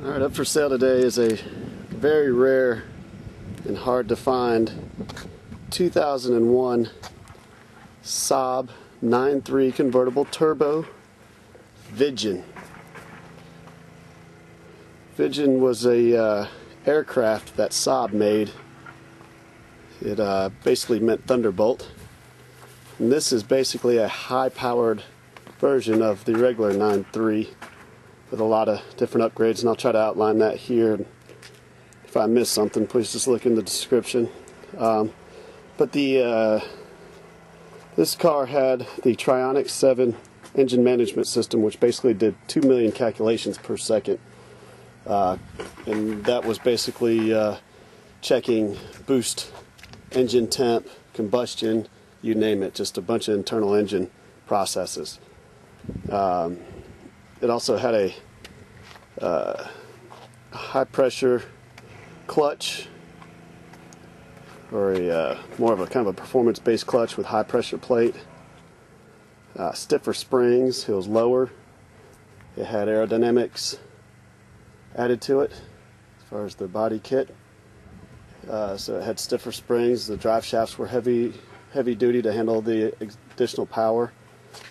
Alright, up for sale today is a very rare and hard to find 2001 Saab 9.3 convertible turbo Viggen. Viggen was a aircraft that Saab made. It basically meant Thunderbolt. And this is basically a high-powered version of the regular 9.3 with a lot of different upgrades, and I'll try to outline that here. If I miss something, please just look in the description. But this car had the Trionic 7 engine management system, which basically did 2 million calculations per second. And that was basically checking boost, engine temp, combustion, you name it, just a bunch of internal engine processes. It also had a high pressure clutch, or a more of a kind of a performance based clutch with high pressure plate, stiffer springs. It was lower. It had aerodynamics added to it as far as the body kit, so it had stiffer springs. The drive shafts were heavy duty to handle the additional power.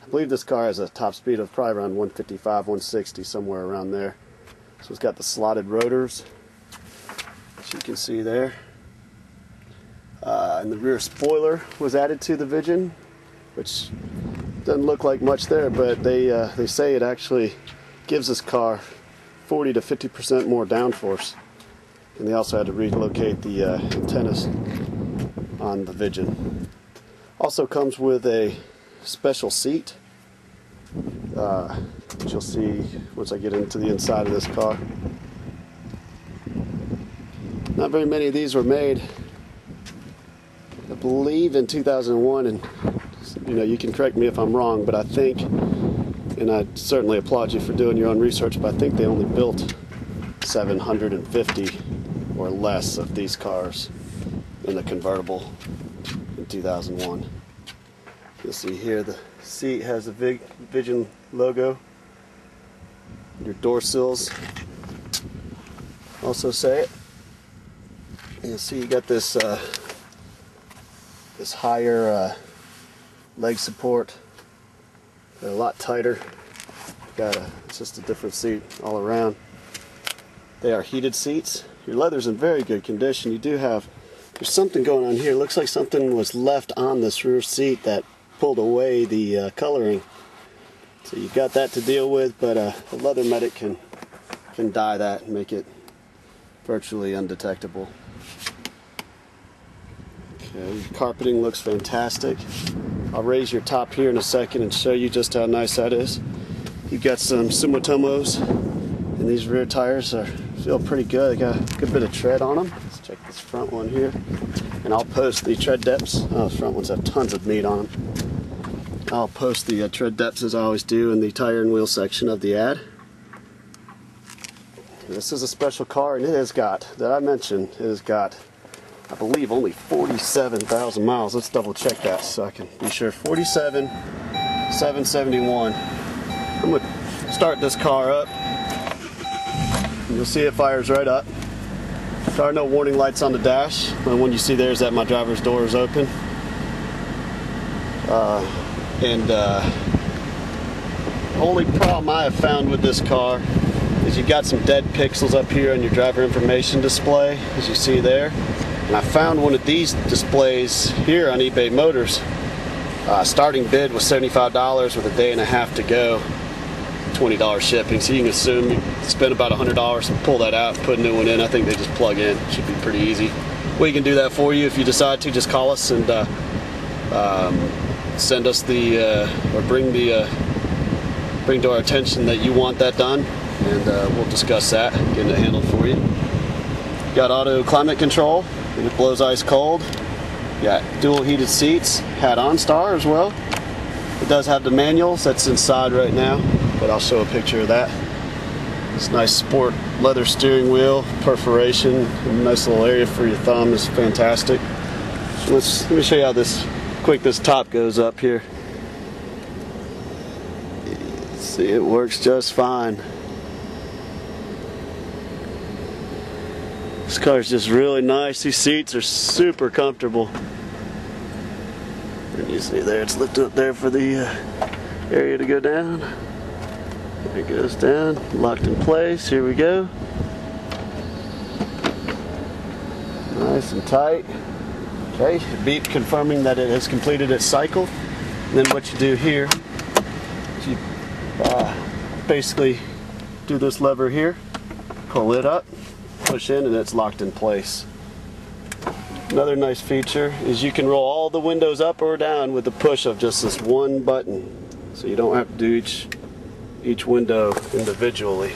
I believe this car has a top speed of probably around 155, 160, somewhere around there. So it's got the slotted rotors, which you can see there. And the rear spoiler was added to the Viggen, which doesn't look like much there, but they say it actually gives this car 40 to 50% more downforce. And they also had to relocate the antennas on the Viggen. Also comes with a special seat, which you'll see once I get into the inside of this car. Not very many of these were made, I believe, in 2001, and you can correct me if I'm wrong, but I think, and I certainly applaud you for doing your own research, but I think they only built 750 or less of these cars in the convertible in 2001. You'll see here the seat has a Viggen logo. Your door sills also say it. You'll see you got this this higher leg support. They're a lot tighter. It's just a different seat all around. They are heated seats. Your leather's in very good condition. There's something going on here. It looks like something was left on this rear seat that pulled away the coloring. So you've got that to deal with, but a leather medic can dye that and make it virtually undetectable. Okay, carpeting looks fantastic. I'll raise your top here in a second and show you just how nice that is. You've got some Sumitomos, and these rear tires feel pretty good. They got a good bit of tread on them. Let's check this front one here, and I'll post the tread depths. Oh, the front ones have tons of meat on them. I'll post the tread depths, as I always do, in the tire and wheel section of the ad. This is a special car, and it has got, that I mentioned, it has got, I believe, only 47,000 miles. Let's double check that so I can be sure. 47,771. I'm going to start this car up. You'll see it fires right up. There are no warning lights on the dash. The one you see there is that my driver's door is open. The only problem I have found with this car is you've got some dead pixels up here on your driver information display, as you see there. And I found one of these displays here on eBay Motors. Starting bid was $75 with a day and a half to go, $20 shipping. So you can assume you spend about $100 and pull that out and put a new one in. I think they just plug in. Should be pretty easy. We can do that for you if you decide to. Just call us and send us or bring to our attention that you want that done, and we'll discuss that, get it handled for you. Got auto climate control, and it blows ice cold. Got dual heated seats, had OnStar as well. It does have the manuals, that's inside right now, but I'll show a picture of that. This nice sport leather steering wheel, perforation, a nice little area for your thumb is fantastic. Let me show you how this top goes up here. See, it works just fine. This car is just really nice. These seats are super comfortable. And you see there, it's lifted up there for the area to go down. There it goes down, locked in place. Here we go. Nice and tight. Okay, beep confirming that it has completed its cycle. And then what you do here is you basically do this lever here, pull it up, push in, and it's locked in place. Another nice feature is you can roll all the windows up or down with the push of just this one button. So you don't have to do each window individually.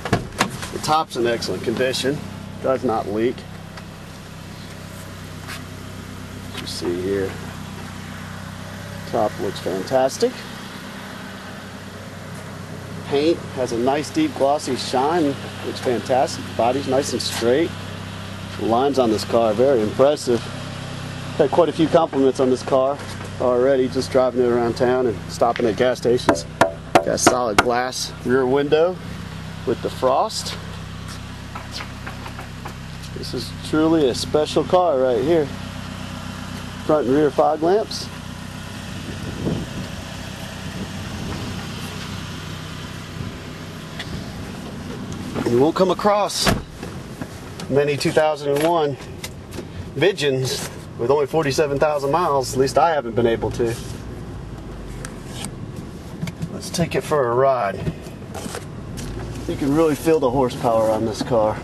The top's in excellent condition, does not leak. As you see here, top looks fantastic. Paint has a nice deep glossy shine, looks fantastic. The body's nice and straight. The lines on this car are very impressive. Had quite a few compliments on this car already, just driving it around town and stopping at gas stations. Got solid glass rear window with the frost. This is truly a special car right here. Front and rear fog lamps. You won't come across many 2001 Viggens with only 47,000 miles. At least I haven't been able to. Let's take it for a ride. You can really feel the horsepower on this car.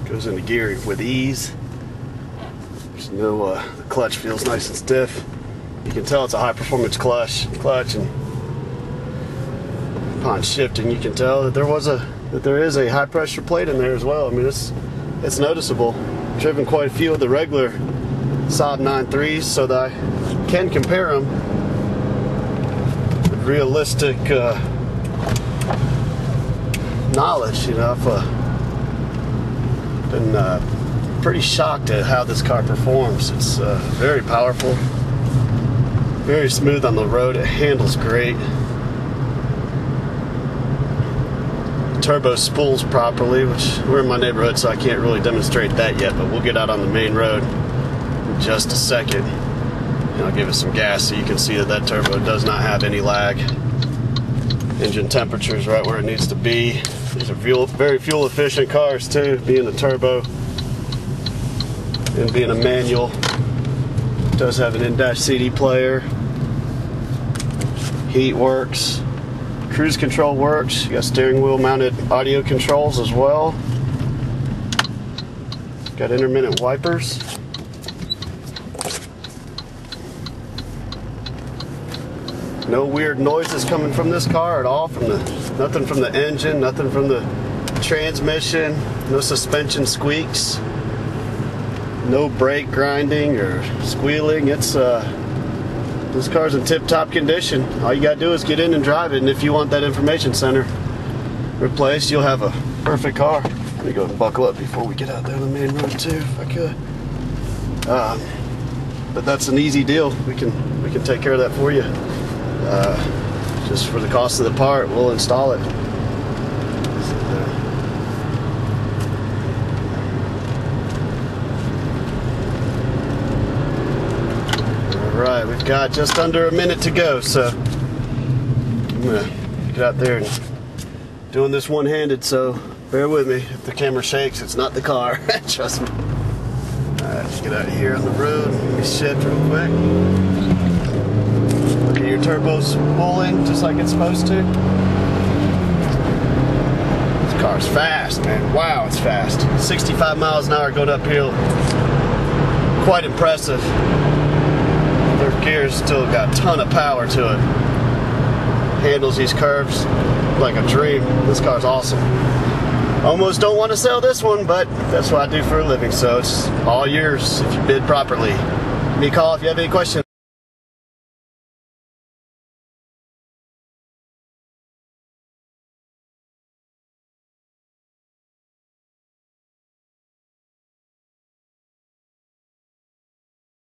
Goes into gear with ease. There's no, the clutch feels nice and stiff. You can tell it's a high performance clutch, and upon shifting you can tell that there is a high pressure plate in there as well. I mean, it's noticeable. I've driven quite a few of the regular Saab 9.3s so that I can compare them with realistic knowledge. You know, I've been pretty shocked at how this car performs. It's very powerful, very smooth on the road. It handles great. Turbo spools properly, which we're in my neighborhood, so I can't really demonstrate that yet, but we'll get out on the main road in just a second and I'll give it some gas so you can see that turbo does not have any lag. Engine temperature is right where it needs to be. These are very fuel efficient cars too, being a turbo and being a manual. It does have an in-dash CD player. Heat works. Cruise control works. You got steering wheel mounted audio controls as well. Got intermittent wipers. No weird noises coming from this car at all. Nothing from the engine, nothing from the transmission, no suspension squeaks, no brake grinding or squealing. This car's in tip-top condition. All you gotta do is get in and drive it, and if you want that information center replaced, you'll have a perfect car. Let me go and buckle up before we get out there on the main road too, if I could. But that's an easy deal. We can take care of that for you. Just for the cost of the part, we'll install it. Alright, we've got just under a minute to go, so I'm gonna get out there and doing this one-handed, so bear with me. If the camera shakes, it's not the car. Trust me. Alright, let's get out of here on the road. Let me shift real quick. Look at your turbos pulling just like it's supposed to. This car's fast, man. Wow, it's fast. 65 miles an hour going uphill. Quite impressive. Their gear's still got a ton of power to it. Handles these curves like a dream. This car's awesome. Almost don't want to sell this one, but that's what I do for a living, so it's all yours if you bid properly. Give me a call if you have any questions.